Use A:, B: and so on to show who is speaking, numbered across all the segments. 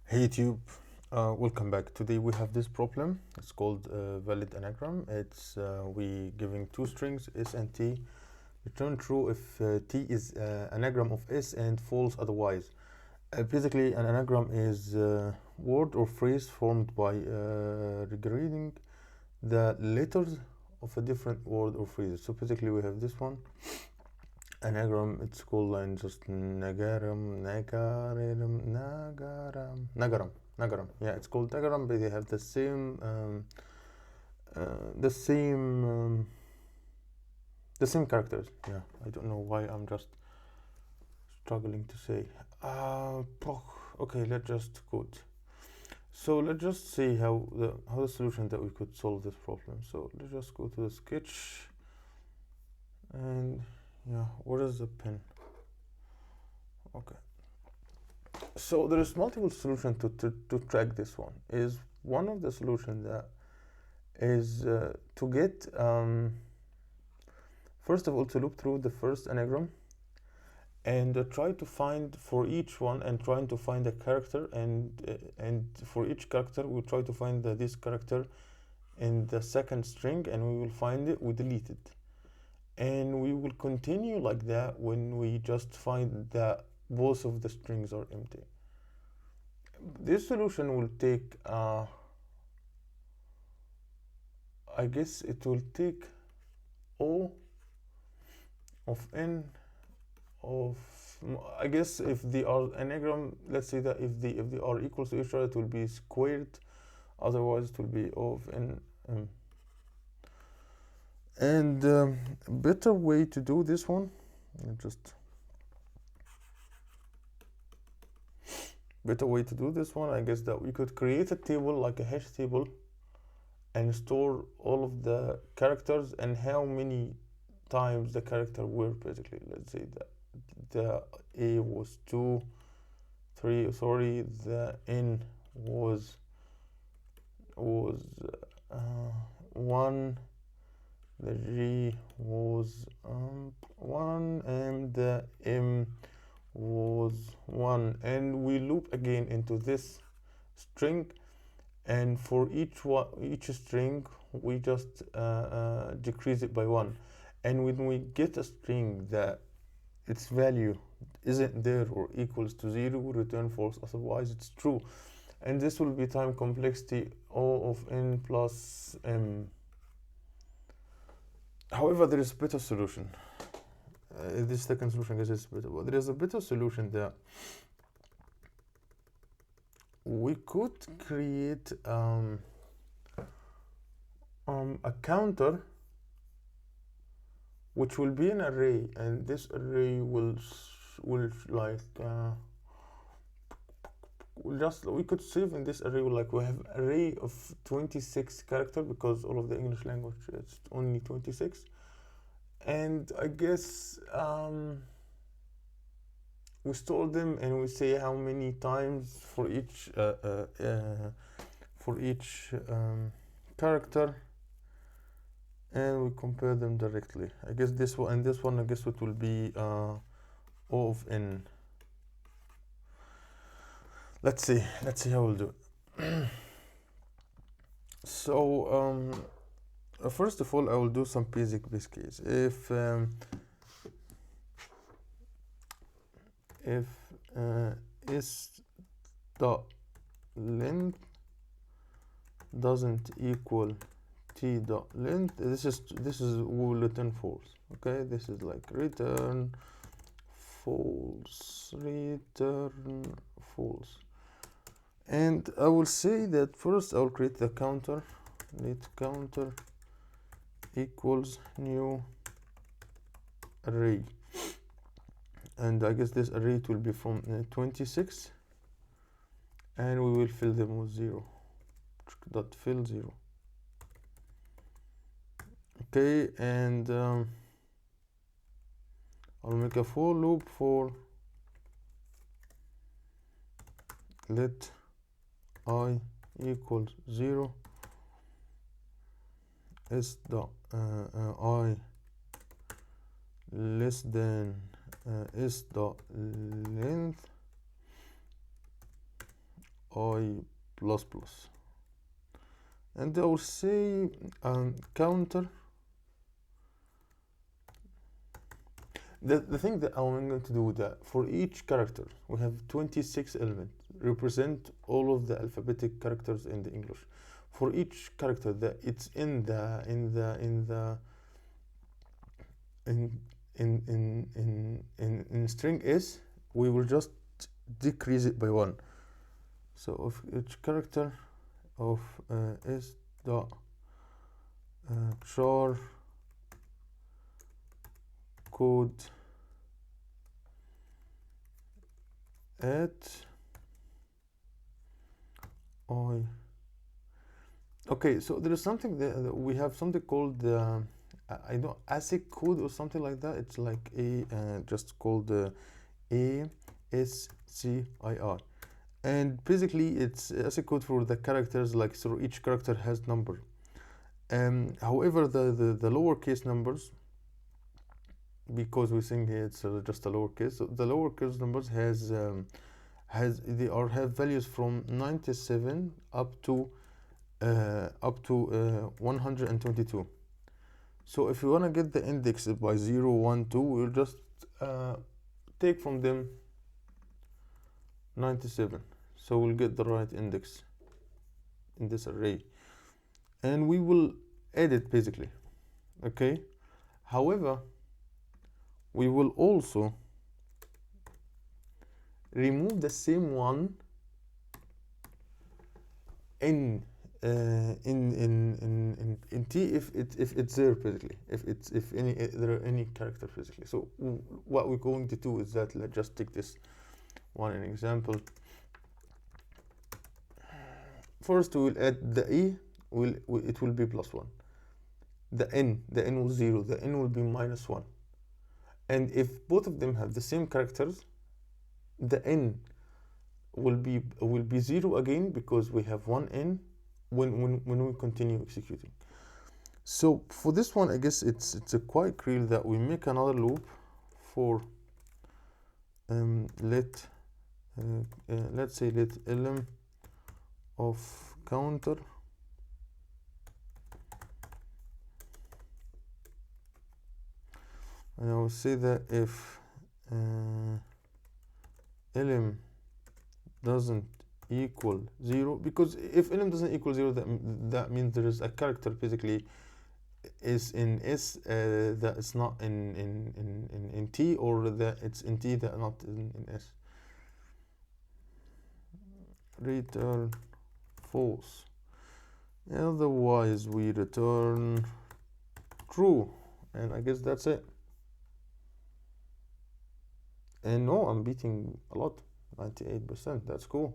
A: Hey YouTube, welcome back. Today we have this problem. It's called valid anagram. It's we giving two strings s and t. Return true if t is anagram of s and false otherwise. Basically, an anagram is a word or phrase formed by regrading the letters of a different word or phrase. So basically, we have this one. Anagram, it's called line just nagaram. Yeah, it's called nagaram, but they have the same the same characters. Yeah, I don't know why I'm just struggling to say. Okay, let's just code. So let's just see how the solution that we could solve this problem. So let's just go to the sketch, and yeah, what is the pen? Okay. So there is multiple solutions to track this one. Is one of the solutions that is to get first of all to loop through the first anagram and try to find for each one and trying to find a character, and for each character we'll try to find this character in the second string, and we will find it, we delete it, and we will continue like that when we just find that both of the strings are empty. This solution will take I guess it will take O of n of, I guess if they are anagram, let's say that if they are equal to each other, it will be squared, otherwise it will be O of n. And a better way to do this one, I guess that we could create a table like a hash table and store all of the characters and how many times the character were. Basically, let's say that the A was 2, 3, sorry, the N was 1, the G was 1, and the M was 1, and we loop again into this string, and for each string we just decrease it by 1, and when we get a string that its value isn't there or equals to 0, we return false, otherwise it's true. And this will be time complexity O of n plus m. However, there is a better solution. This second solution, I guess, is better, but there is a better solution that we could create a counter which will be an array, and this array will like we could save in this array, like we have array of 26 character, because all of the English language is only 26, and I guess we store them and we say how many times for each character, and we compare them directly. I guess this one and this one, I guess it will be O of n. Let's see how we'll do it. So first of all, I will do some basic base case. If is dot length doesn't equal t dot length, this is we will return false. Okay, this is like return false, and I will say that first I will create the counter. Let counter equals new array, and I guess this array will be from 26, and we will fill them with 0. Dot fill 0. Okay, and I'll make a for loop for let I equals 0, s dot I less than s dot length, I plus plus, and I will say counter. The thing that I'm going to do that for each character we have 26 elements represent all of the alphabetic characters in the English. For each character that it's in string S, we will just decrease it by 1. So of each character of S dot char code at I. Okay, so there is something that we have something called I know ASIC code or something like that. It's like a just called ASCII, and basically it's ASIC code for the characters. Like, so each character has number. However, the lowercase numbers, because we think it's just a lowercase, so the lowercase numbers have values from 97 up to 122. So if you want to get the index by 0, 1, 2, we'll just take from them 97, so we'll get the right index in this array, and we will edit basically. Okay, however, we will also remove the same one in T if it's there basically, if there are any character physically. So what we're going to do is that let's just take this one an example. First we will add the E, it will be +1. The N will 0, the N will be -1. And if both of them have the same characters, the N will be 0 again, because we have one N when we continue executing. So for this one, I guess it's a quite clear that we make another loop for let's say let element of counter and I will say that if element doesn't equal 0, because if element doesn't equal 0, that means there is a character basically is in S that is not in T, or that it's in T that not in S. Return false, otherwise we return true, and I guess that's it. And no, I'm beating a lot, 98%. That's cool.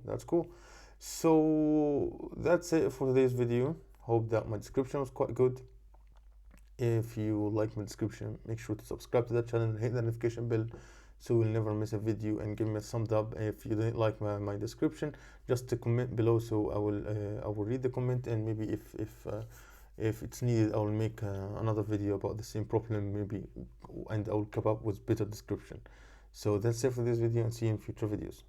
A: So that's it for today's video. Hope that my description was quite good. If you like my description, make sure to subscribe to the channel and hit the notification bell so you'll never miss a video, and give me a thumbs up. If you didn't like my description, just a comment below, so I will read the comment, and maybe if it's needed, I will make another video about the same problem maybe, and I will come up with better description. So that's it for this video, and see you in future videos.